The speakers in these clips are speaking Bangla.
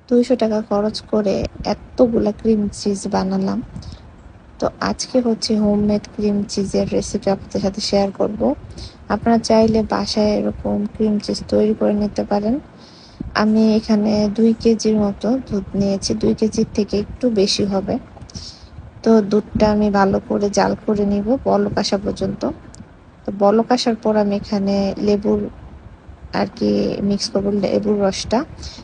200 টাকা খরচ করে এতগুলা ক্রিম চিজ বানালাম। তো আজকে হচ্ছে হোমমেড ক্রিম চিজের রেসিপি আপনাদের সাথে শেয়ার করব। আপনারা চাইলে বাসায় এরকম ক্রিম চিজ তৈরি করে নিতে পারেন। আমি এখানে 2 কেজির মতো দুধ নিয়েছি, 2 কেজির থেকে একটু বেশি হবে। তো দুধটা আমি ভালো করে জাল করে নিব বলক আসা পর্যন্ত। তো বলক আসার পর আমি এখানে লেবুর আর কি মিক্স করবো লেবুর রসটা।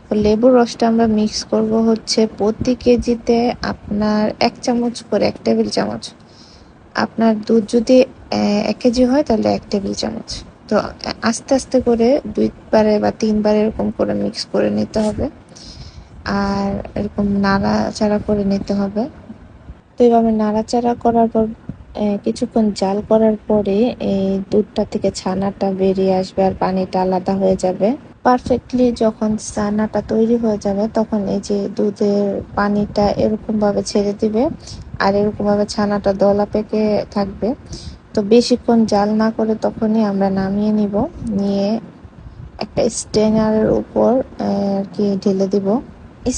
তো লেবুর রসটা আমরা মিক্স করব হচ্ছে প্রতি কেজিতে আপনার 1 চামচ করে, 1 টেবিল চামচ। আপনার দুধ যদি 1 কেজি হয় তাহলে 1 টেবিল চামচ। তো আস্তে আস্তে করে 2বারে বা 3বার এরকম করে মিক্স করে নিতে হবে, আর এরকম নাড়াচাড়া করে নিতে হবে। তো এভাবে নাড়াচাড়া করার পর কিছুক্ষণ জাল করার পরে এই দুধটা থেকে ছানাটা বেরিয়ে আসবে আর পানিটা আলাদা হয়ে যাবে। পারফেক্টলি যখন ছানাটা তৈরি হয়ে যাবে তখন এই যে দুধের পানিটা এরকম ভাবে ছেড়ে দিবে আর এরকম ভাবে ছানাটা দলা পেকে থাকবে। তো বেশিক্ষণ জাল না করে তখনই আমরা নামিয়ে নিব, নিয়ে একটা স্ট্রেনারের উপর আর কি ঢেলে দিব।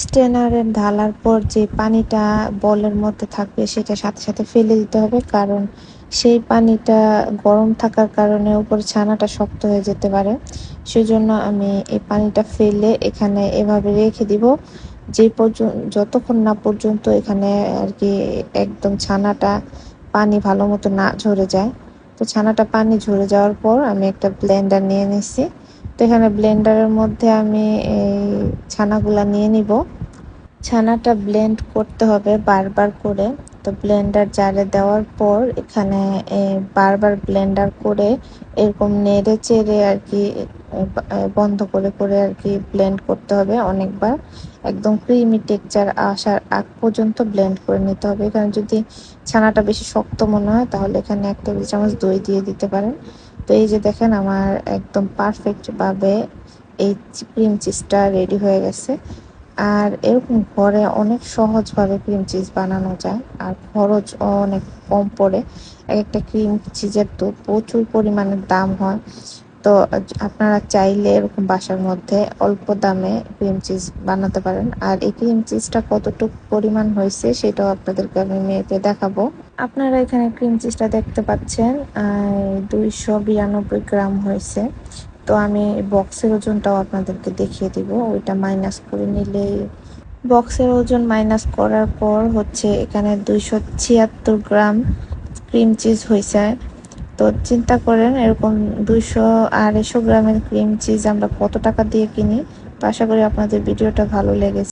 স্ট্রেনারে ঢালার পর যে পানিটা বলের মধ্যে থাকবে সেটা সাথে সাথে ফেলে দিতে হবে, কারণ সেই পানিটা গরম থাকার কারণে উপরে ছানাটা শক্ত হয়ে যেতে পারে। সেজন্য আমি এই পানিটা ফেলে এখানে এভাবে রেখে দিব যে পর্যন্ত যতক্ষণ না পর্যন্ত এখানে আর কি একদম ছানাটা পানি ভালো মতো না ঝরে যায়। তো ছানাটা পানি ঝরে যাওয়ার পর আমি একটা ব্লেন্ডার নিয়ে নিছি। তো এখানে ব্লেন্ডারের মধ্যে আমি এই ছানাগুলা নিয়ে নিব। ছানাটা ব্লেন্ড করতে হবে বারবার করে। তো ব্লেন্ডার জারে দেওয়ার পর এখানে বারবার ব্লেন্ডার করে এরকম নেড়ে চেড়ে আর কি বন্ধ করে করে আর কি ব্লেন্ড করতে হবে অনেকবার। একদম ক্রিমি টেক্সচার আসার আগ পর্যন্ত ব্লেন্ড করে নিতে হবে। এখানে যদি ছানাটা বেশি শক্ত মনে হয় তাহলে এখানে 1 টেবিল চামচ দই দিয়ে দিতে পারেন। তো এই যে দেখেন আমার একদম পারফেক্ট ভাবে এই ক্রিম চিজটা রেডি হয়ে গেছে। আর এরকম ঘরে অনেক সহজভাবে ক্রিম চিজ বানানো যায় আর খরচ অনেক কম পড়ে। একটা ক্রিম চিজের তো প্রচুর পরিমাণের দাম হয়। তো আপনারা চাইলে এরকম বাসার মধ্যে অল্প দামে ক্রিম চিজ বানাতে পারেন। আর এই ক্রিম চিজটা কতটুকু পরিমাণ হয়েছে সেটাও আপনাদেরকে আমি মেপে দেখাবো। আপনারা এখানে ক্রিম চিজটা দেখতে পাচ্ছেন 292 গ্রাম হয়েছে। তো আমি বক্সের ওজনটাও আপনাদেরকে দেখিয়ে দিব, ওইটা মাইনাস করে নিলে বক্সের ওজন মাইনাস করার পর হচ্ছে এখানে 276 গ্রাম ক্রিম চিজ হয়েছে। তো চিন্তা করেন এরকম 200-250 গ্রামের ক্রিম চিজ আমরা কত টাকা দিয়ে কিনি। তো আশা করি আপনাদের ভিডিওটা ভালো লেগেছে।